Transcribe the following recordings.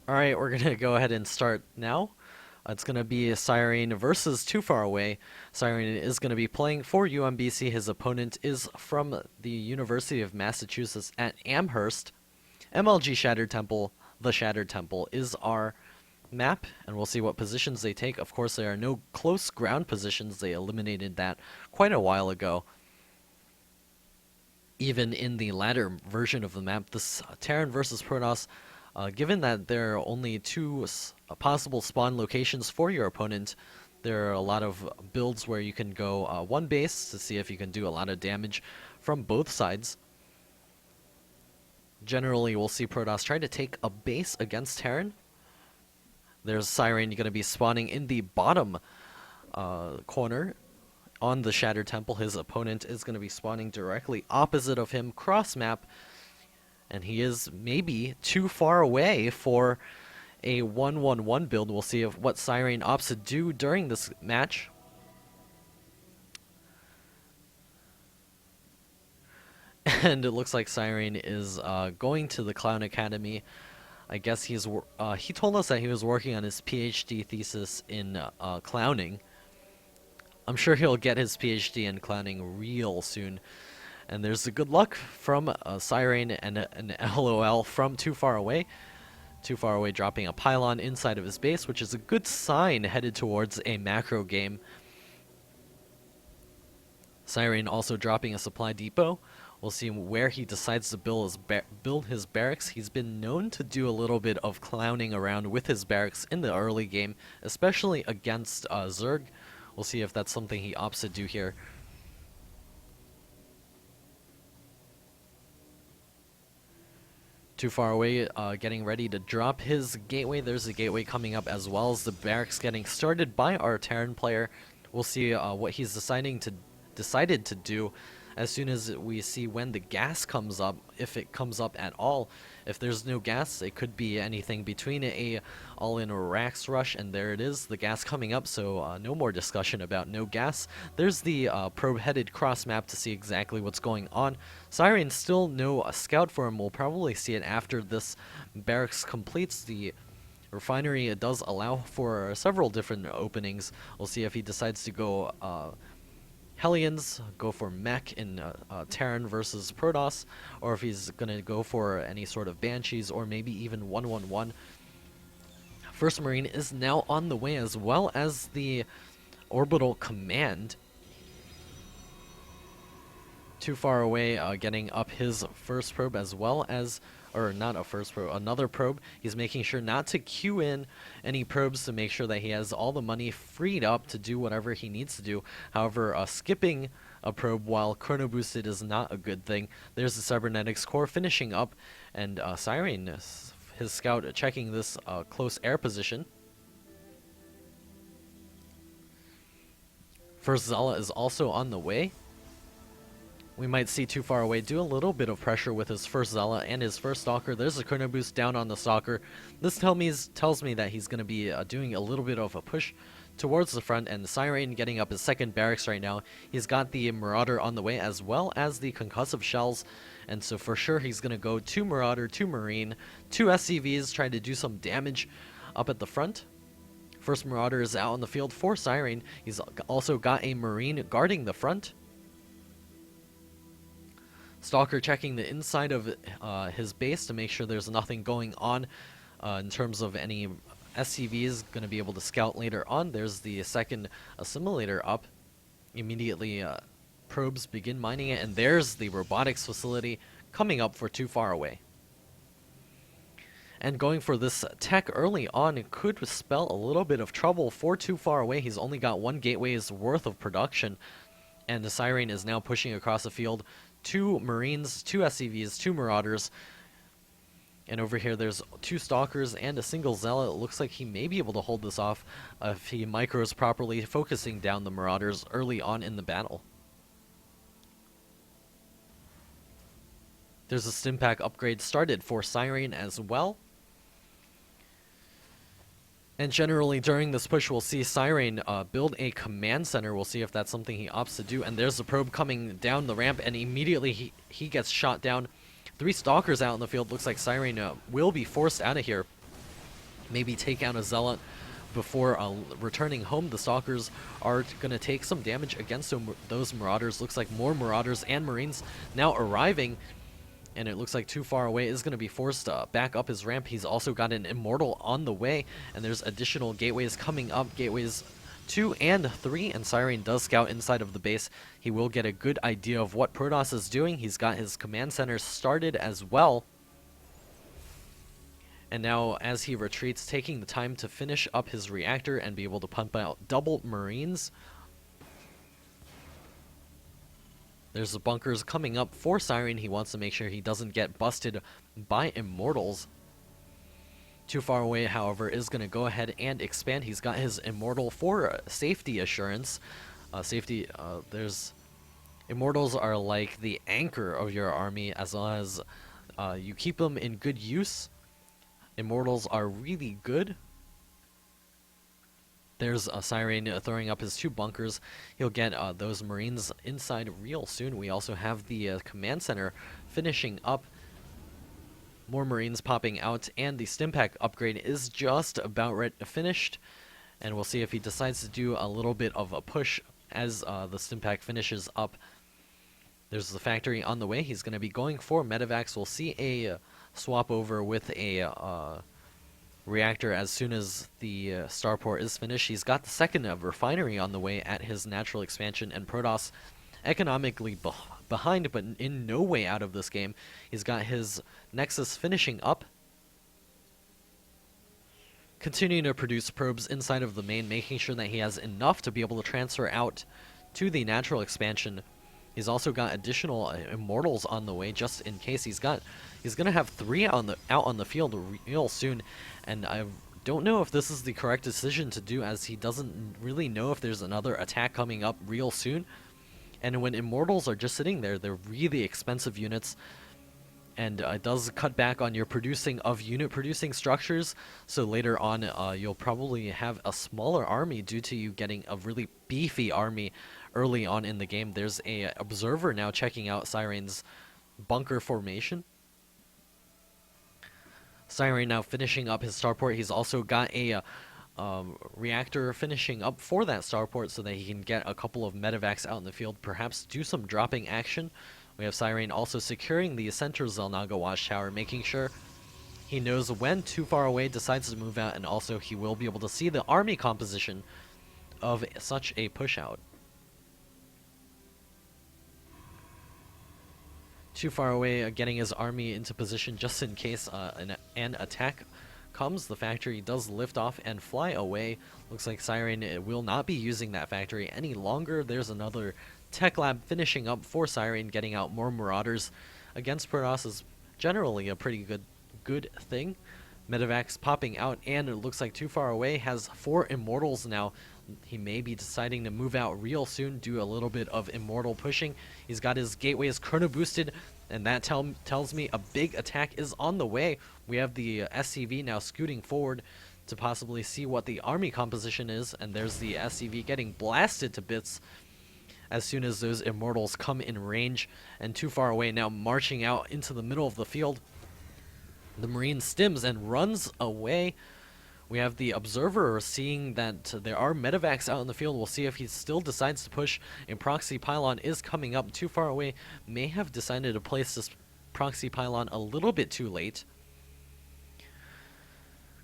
Alright, we're gonna go ahead and start now. It's gonna be Siren versus Too Far Away. Siren is gonna be playing for UMBC. His opponent is from the University of Massachusetts at Amherst. MLG Shattered Temple, the Shattered Temple, is our map, and we'll see what positions they take. Of course, there are no close ground positions. They eliminated that quite a while ago. Even in the latter version of the map, this Terran versus Protoss, given that there are only two possible spawn locations for your opponent, there are a lot of builds where you can go one base to see if you can do a lot of damage from both sides. Generally, we'll see Protoss try to take a base against Terran. There's Siren going to be spawning in the bottom corner on the Shattered Temple. His opponent is going to be spawning directly opposite of him, cross map, and he is maybe too far away for a 1-1-1 build. We'll see what Siren opts to do during this match. And it looks like Siren is going to the Clown Academy. I guess he told us that he was working on his PhD thesis in clowning. I'm sure he'll get his PhD in clowning real soon. And there's a good luck from Siren and an LOL from Too Far Away. Too Far Away dropping a pylon inside of his base, which is a good sign headed towards a macro game. Siren also dropping a supply depot. We'll see where he decides to build his barracks. He's been known to do a little bit of clowning around with his barracks in the early game, especially against Zerg. We'll see if that's something he opts to do here. Too Far Away getting ready to drop his gateway. There's a gateway coming up, as well as the barracks getting started by our Terran player. We'll see what he's decided to do as soon as we see when the gas comes up, if it comes up at all. If there's no gas, it could be anything between a all-in Rax rush, and there it is, the gas coming up, so no more discussion about no gas. There's the probe-headed cross map to see exactly what's going on. Siren still no scout for him. We'll probably see it after this barracks completes. The refinery does allow for several different openings. We'll see if he decides to go Hellions, go for mech in Terran versus Protoss, or if he's gonna go for any sort of Banshees, or maybe even 1-1-1. First Marine is now on the way, as well as the Orbital Command. Too Far Away getting up his first probe, as well as, or not a first probe, another probe. He's making sure not to queue in any probes to make sure that he has all the money freed up to do whatever he needs to do. However, skipping a probe while chrono boosted is not a good thing. There's the Cybernetics core finishing up, and Siren, his scout, checking this close air position. First Zella is also on the way. We might see Too Far Away do a little bit of pressure with his first Zella and his first Stalker. There's a chrono boost down on the Stalker. This tells me that he's going to be doing a little bit of a push towards the front, and the Siren getting up his second barracks right now. He's got the Marauder on the way, as well as the concussive shells, and so for sure he's going to go 2 Marauder, 2 Marine, 2 SCVs, trying to do some damage up at the front. First Marauder is out on the field for Siren. He's also got a Marine guarding the front. Stalker checking the inside of his base to make sure there's nothing going on in terms of any SCVs going to be able to scout later on. There's the second assimilator up. Immediately probes begin mining it, and there's the robotics facility coming up for Too Far Away. And going for this tech early on could spell a little bit of trouble for Too Far Away. He's only got 1 gateway's worth of production, and the Siren is now pushing across the field. 2 Marines, 2 SCVs, 2 Marauders. And over here there's 2 Stalkers and a single Zealot. It looks like he may be able to hold this off if he micros properly, focusing down the Marauders early on in the battle. There's a Stimpak upgrade started for Siren as well. And generally during this push, we'll see Siren build a command center. We'll see if that's something he opts to do. And there's the probe coming down the ramp, and immediately he gets shot down. 3 Stalkers out in the field. Looks like Siren will be forced out of here. maybe take out a Zealot before returning home. The Stalkers are going to take some damage against those Marauders. Looks like more Marauders and Marines now arriving, and it looks like Too Far Away is going to be forced back up his ramp. He's also got an Immortal on the way, and there's additional gateways coming up, gateways 2 and 3, and Siren does scout inside of the base. He will get a good idea of what Protoss is doing. He's got his command center started as well. And now, as he retreats, taking the time to finish up his reactor and be able to pump out double Marines. There's the bunkers coming up for Siren. He wants to make sure he doesn't get busted by Immortals. Too Far Away, however, is going to go ahead and expand. He's got his Immortal for safety assurance. There's Immortals are like the anchor of your army. As long as you keep them in good use, Immortals are really good. There's a Siren throwing up his 2 bunkers. He'll get those Marines inside real soon. We also have the command center finishing up. More Marines popping out, and the Stimpack upgrade is just about finished. And we'll see if he decides to do a little bit of a push as the Stimpack finishes up. There's the factory on the way. He's going to be going for Medivacs. We'll see a swap over with a reactor as soon as the starport is finished. He's got the second refinery on the way at his natural expansion, and Protoss economically behind, but in no way out of this game. He's got his Nexus finishing up, continuing to produce probes inside of the main, making sure that he has enough to be able to transfer out to the natural expansion. He's also got additional Immortals on the way, just in case. He's going to have 3 out on the field real soon, and I don't know if this is the correct decision to do, as he doesn't really know if there's another attack coming up real soon. And when Immortals are just sitting there, they're really expensive units, and it does cut back on your unit producing structures. So later on, you'll probably have a smaller army due to you getting a really beefy army early on in the game. There's a observer now checking out Siren's bunker formation. Siren now finishing up his starport. He's also got a reactor finishing up for that starport so that he can get a couple of medevacs out in the field, perhaps do some dropping action. We have Siren also securing the center Zelnaga watchtower, making sure he knows when Too Far Away decides to move out, and also he will be able to see the army composition of such a push out. Too Far Away getting his army into position just in case an attack comes. The factory does lift off and fly away. Looks like Siren will not be using that factory any longer. There's another tech lab finishing up for Siren, getting out more Marauders. Against Protoss is generally a pretty good thing. Medevacs popping out, and it looks like Too Far Away has 4 Immortals now. He may be deciding to move out real soon, do a little bit of Immortal pushing. He's got his gateways chrono boosted, and that tells me a big attack is on the way. We have the SCV now scooting forward to possibly see what the army composition is, and there's the SCV getting blasted to bits as soon as those Immortals come in range. And Too Far Away now marching out into the middle of the field. The Marine stims and runs away. We have the Observer seeing that there are medevacs out in the field. We'll see if he still decides to push. A proxy pylon is coming up. Too Far Away may have decided to place this proxy pylon a little bit too late.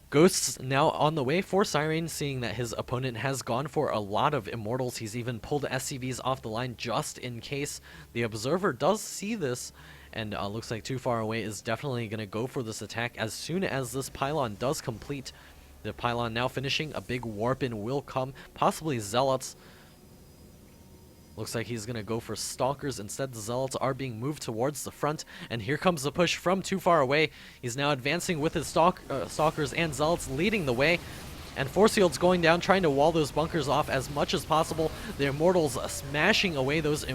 Ghosts now on the way for Siren, seeing that his opponent has gone for a lot of Immortals. He's even pulled SCVs off the line just in case. The Observer does see this, and looks like Too Far Away is definitely going to go for this attack as soon as this pylon does complete. The pylon now finishing, a big warp-in will come, possibly Zealots. Looks like he's going to go for Stalkers. Instead, the Zealots are being moved towards the front, and here comes the push from Too Far Away. He's now advancing with his Stalkers and Zealots leading the way. And Force Field's going down, trying to wall those bunkers off as much as possible. The Immortals smashing away those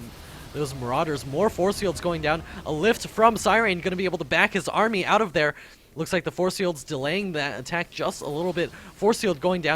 Marauders. More Force Fields going down. A lift from Siren, going to be able to back his army out of there. Looks like the Force Field's delaying that attack just a little bit. Force Field going down.